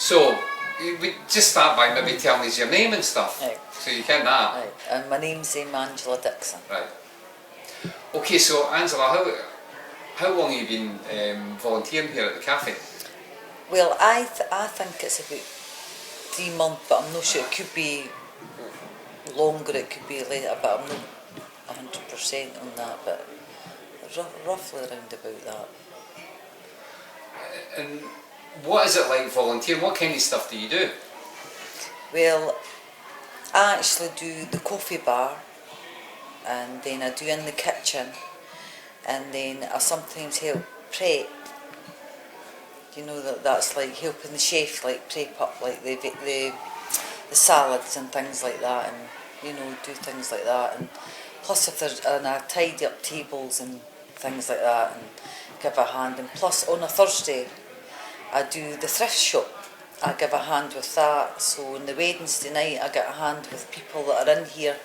So, we just start by maybe telling us your name and stuff. Right. So you can that. Right. And my name's Angela Dixon. Right. Okay, so Angela, how long have you been volunteering here at the cafe? Well, I think it's about 3 months, but I'm not sure. It could be longer, it could be later, but I'm not 100% on that, but roughly around about that. And what is it like volunteering? What kind of stuff do you do? Well, I actually do the coffee bar, and then I do in the kitchen, and then I sometimes help prep. You know, that's like helping the chef like prep up like the salads and things like that, and you know, do things like that. And plus if there's, and I tidy up tables and things like that and give a hand. And plus on a Thursday I do the thrift shop. I give a hand with that. So on the Wednesday night I get a hand with people that are in here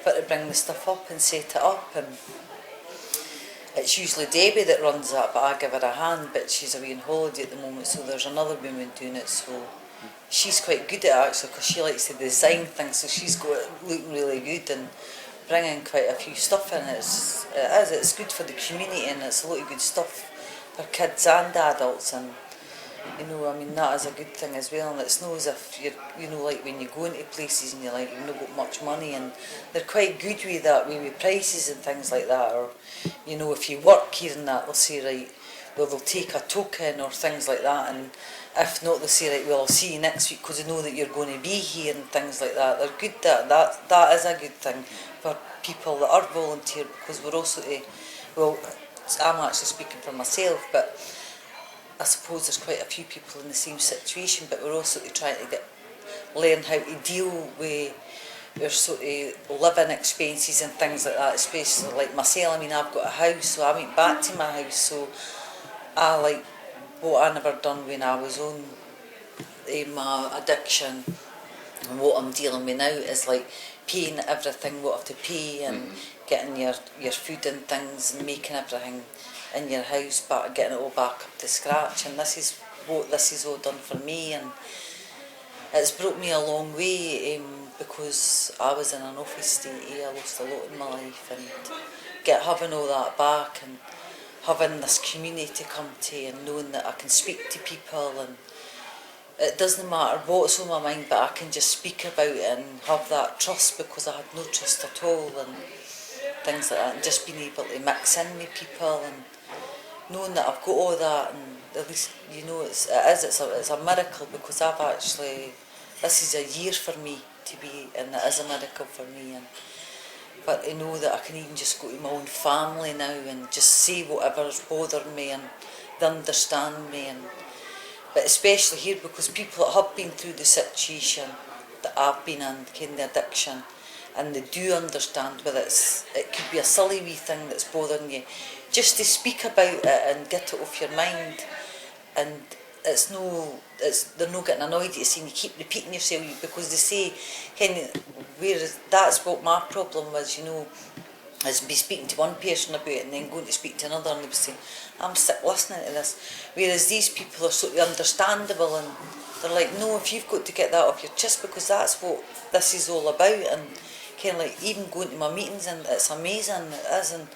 for to bring the stuff up and set it up, and it's usually Debbie that runs that, but I give her a hand, but she's away on holiday at the moment, so there's another woman doing it, so she's quite good at it actually, because she likes to design things, so she's got it looking really good and bringing quite a few stuff in. It's good for the community, and it's a lot of good stuff for kids and adults, and you know, I mean, that is a good thing as well. And it's not as if you're, you know, like when you go into places and you're like, you've not got much money, and they're quite good with that, with prices and things like that. Or, you know, if you work here and that, they'll say, right, well, they'll take a token or things like that. And if not, they'll say, right, well, I'll see you next week because they know that you're going to be here and things like that. They're good at that. That is a good thing for people that are volunteer, because we're also, well, I'm actually speaking for myself, but I suppose there's quite a few people in the same situation, but we're also trying to learn how to deal with your sort of living expenses and things like that, especially like myself. I mean, I've got a house, so I went back to my house, so I like what I never done when I was on my addiction, and what I'm dealing with now is like paying everything what I have to pay, and getting your food and things and making everything in your house, but getting it all back up to scratch. And this is what this has all done for me, and it's brought me a long way, because I was in an awful state. I lost a lot in my life, and having all that back and having this community to come to, and knowing that I can speak to people, and it doesn't matter what's on my mind, but I can just speak about it and have that trust, because I had no trust at all, and things like that, and just being able to mix in with people and knowing that I've got all that, and at least, you know, it's a miracle, because I've actually, this is a year for me to be, and it is a miracle for me. And but to know that I can even just go to my own family now and just say whatever's bothering me, and they understand me, and but especially here, because people that have been through the situation that I've been in, kind of addiction, and they do understand whether it could be a silly wee thing that's bothering you, just to speak about it and get it off your mind. And they're not getting annoyed at you saying you keep repeating yourself, because they say, whereas that's what my problem was, you know, is be speaking to one person about it and then going to speak to another, and they would say, I'm sick listening to this. Whereas these people are sort of understandable, and they're like, no, if you've got to get that off your chest, because that's what this is all about. And kind of like even going to my meetings, and it's amazing, it is, and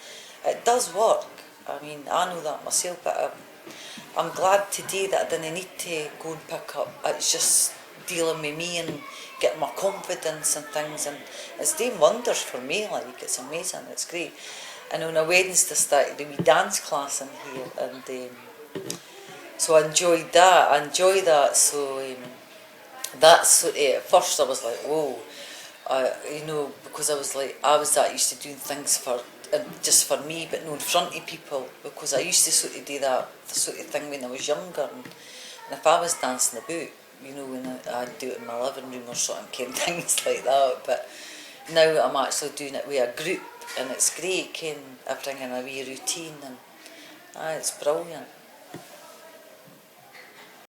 it does work. I mean, I know that myself, but I'm glad today that I didn't need to go and pick up. It's just dealing with me and getting my confidence and things, and it's doing wonders for me. Like, it's amazing, it's great. And on a Wednesday I started a wee dance class in here, and so I enjoy that. So that's sort of, at first I was like, whoa, you know, because I was that used to doing things for just for me, but no in front of people, because I used to sort of do that sort of thing when I was younger, and if I was dancing about, you know, when I'd do it in my living room or something, kind of things like that. But now I'm actually doing it with a group, and it's great, I bring in a wee routine, and it's brilliant.